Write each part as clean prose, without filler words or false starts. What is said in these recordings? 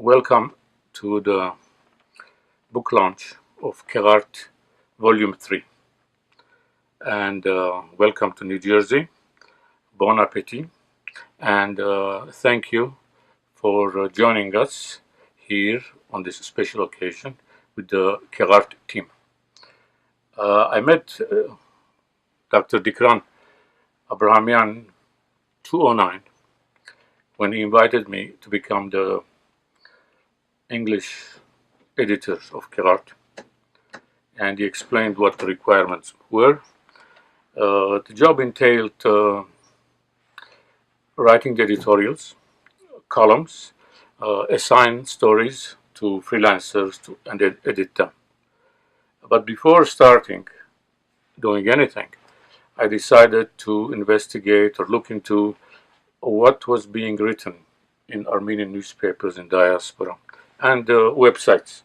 Welcome to the book launch of Keghart Volume 3. And welcome to New Jersey. Bon appetit. And thank you for joining us here on this special occasion with the Keghart team. I met Dr. Dikran Armenian 2009 when he invited me to become the English editor of Keghart, and he explained what the requirements were. The job entailed writing the editorials, columns, assign stories to freelancers and edit them. But before starting doing anything, I decided to investigate or look into what was being written in Armenian newspapers in diaspora and websites.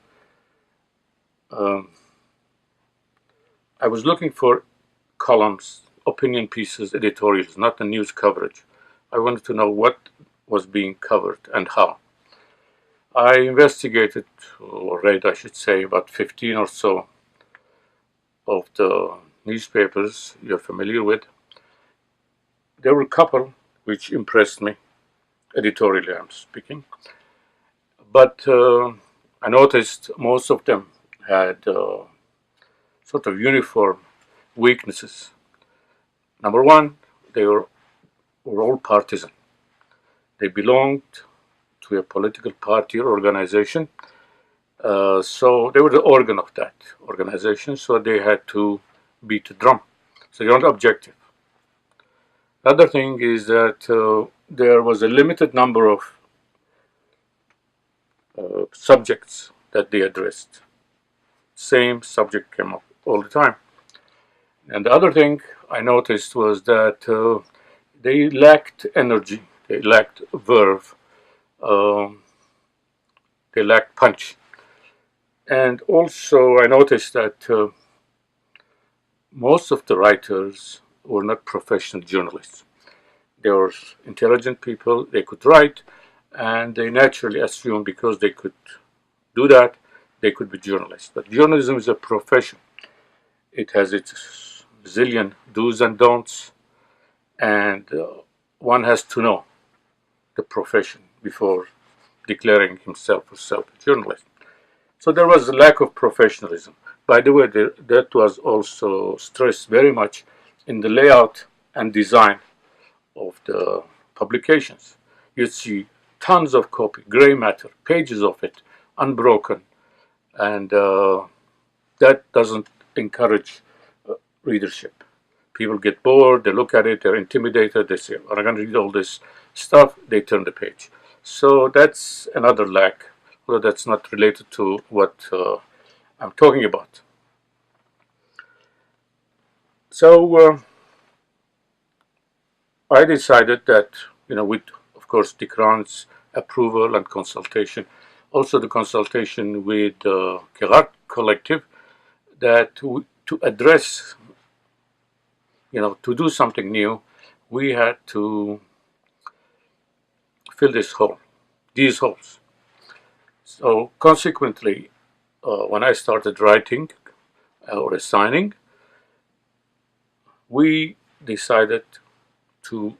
I was looking for columns, opinion pieces, editorials, not the news coverage. I wanted to know what was being covered and how. I investigated, or read, I should say, about 15 or so of the newspapers you're familiar with. There were a couple which impressed me, editorially I'm speaking, but I noticed most of them had sort of uniform weaknesses. Number one, they were all partisan. They belonged to a political party or organization, so they were the organ of that organization, so they had to beat the drum. So they weren't objective. The other thing is that there was a limited number of subjects that they addressed. Same subject came up all the time. And the other thing I noticed was that they lacked energy, they lacked verve, they lacked punch. And also I noticed that most of the writers were not professional journalists. They were intelligent people, they could write, and they naturally assumed because they could do that, they could be journalists. But journalism is a profession. It has its zillion do's and don'ts, and one has to know the profession before declaring himself or herself a journalist. So there was a lack of professionalism. By the way, that was also stressed very much in the layout and design of the publications. You'd see tons of copy, gray matter, pages of it, unbroken, and that doesn't encourage readership. People get bored, they look at it, they're intimidated, they say, I'm going to read all this stuff, they turn the page. So that's another lack, although that's not related to what I'm talking about. So I decided that, with, of course, Dikran's approval and consultation, also the consultation with the Keghart collective, that to address, to do something new, we had to fill these holes. So consequently, when I started writing or assigning, we decided to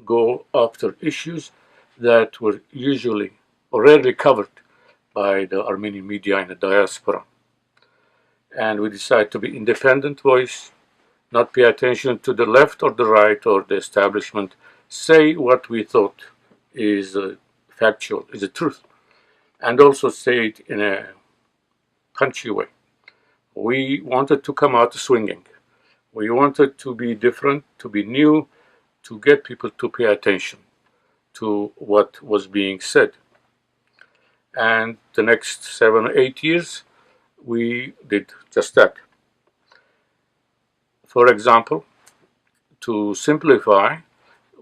go after issues that were usually or rarely covered by the Armenian media in the diaspora. And we decided to be independent voice, not pay attention to the left or the right or the establishment, say what we thought is factual, is the truth, and also say it in a punchy way. We wanted to come out swinging. We wanted to be different, to be new, to get people to pay attention to what was being said. And the next 7 or 8 years, we did just that. For example, to simplify,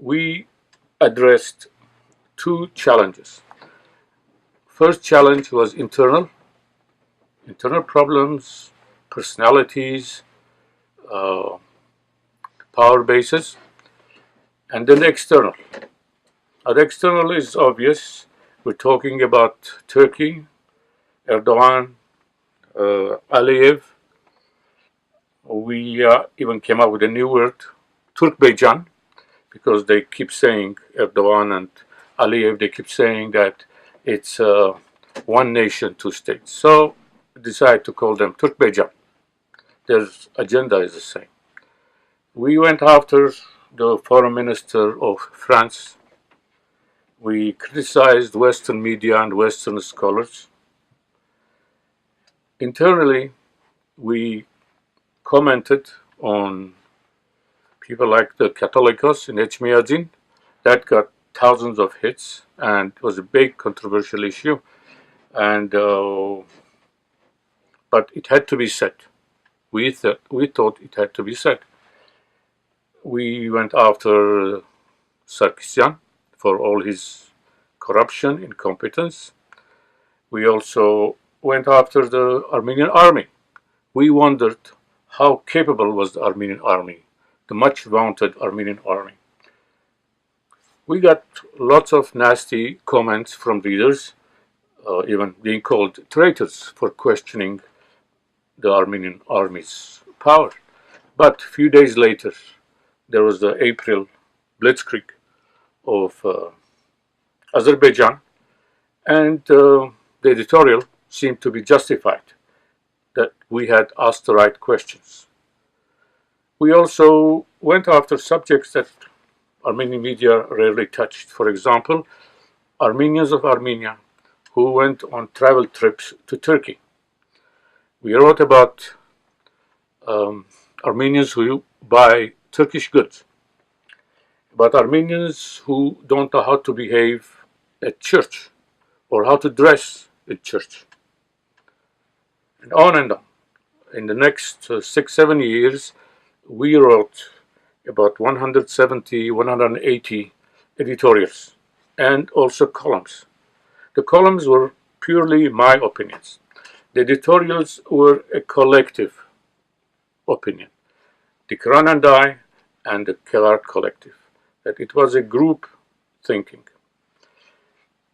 we addressed 2 challenges. First challenge was internal problems, personalities, power bases, and then external. The external is obvious. We're talking about Turkey, Erdogan, Aliyev. We even came up with a new word, Turkbeyjan, because they keep saying, Erdogan and Aliyev, they keep saying that it's one nation, two states. So we decided to call them Turkbeyjan. Their agenda is the same. We went after the foreign minister of France. We criticized Western media and Western scholars. Internally, we commented on people like the Catholicos in Echmiadzin. That got thousands of hits and was a big controversial issue. And but it had to be said. We thought it had to be said. We went after Sarkisyan for all his corruption, incompetence. We also went after the Armenian army. We wondered how capable was the Armenian army, the much vaunted Armenian army. We got lots of nasty comments from readers, even being called traitors for questioning the Armenian army's power. But a few days later, there was the April blitzkrieg of Azerbaijan, and the editorial seemed to be justified, that we had asked the right questions. We also went after subjects that Armenian media rarely touched. For example, Armenians of Armenia who went on travel trips to Turkey. We wrote about Armenians who buy Turkish goods, about Armenians who don't know how to behave at church or how to dress at church, and on and on. In the next 6-7 years, we wrote about 170, 180 editorials and also columns. The columns were purely my opinions. The editorials were a collective opinion. The Quran and I and the Keghart collective. That it was a group thinking.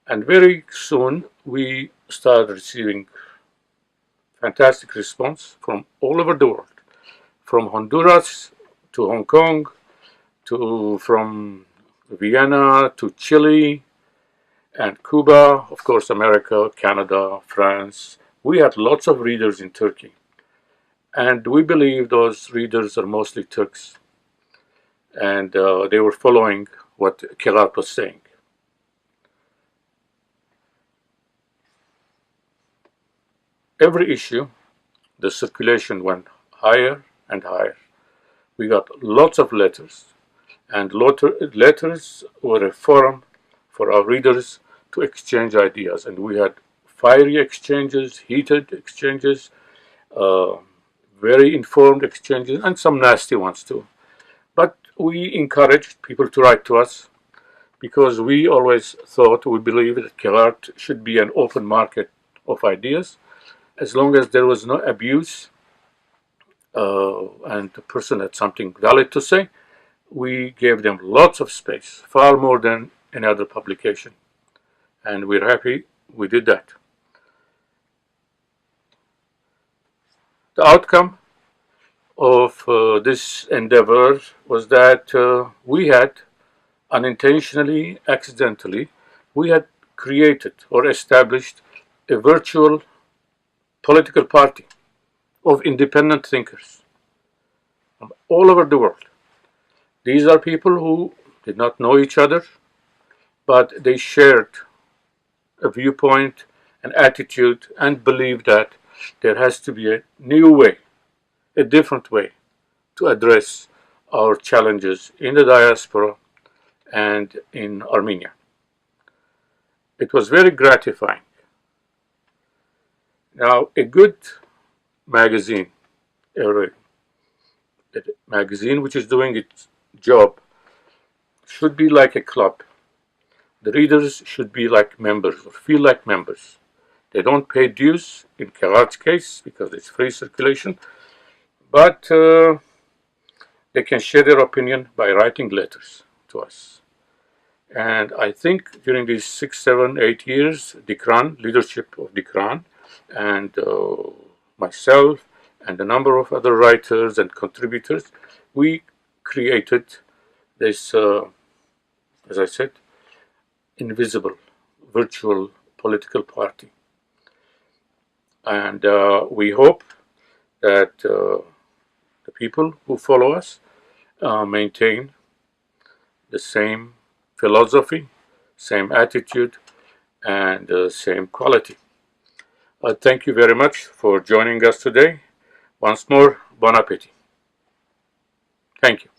And very soon we started receiving fantastic response from all over the world, from Honduras to Hong Kong, from Vienna to Chile and Cuba, of course America, Canada, France. We had lots of readers in Turkey, and we believe those readers are mostly Turks, and they were following what Keghart was saying. Every issue, the circulation went higher and higher. We got lots of letters, and letters were a forum for our readers to exchange ideas, and we had fiery exchanges, heated exchanges, very informed exchanges, and some nasty ones too. But we encouraged people to write to us because we always thought, we believed that Keghart should be an open market of ideas, as long as there was no abuse and the person had something valid to say. We gave them lots of space, far more than any other publication, and we're happy we did that. The outcome of this endeavor was that we had unintentionally, accidentally, we had created or established a virtual political party of independent thinkers from all over the world. These are people who did not know each other, but they shared a viewpoint, an attitude, and believed that there has to be a new way, a different way to address our challenges in the diaspora and in Armenia. It was very gratifying. Now, a good magazine, a magazine which is doing its job, should be like a club. The readers should be like members or feel like members. They don't pay dues in Keghart's case because it's free circulation, but they can share their opinion by writing letters to us. And I think during these 6, 7, 8 years, leadership of Keghart, and myself, and a number of other writers and contributors, we created this, as I said, invisible, virtual political party. And we hope that the people who follow us maintain the same philosophy, same attitude, and same quality. Thank you very much for joining us today. Once more, bon appetit. Thank you.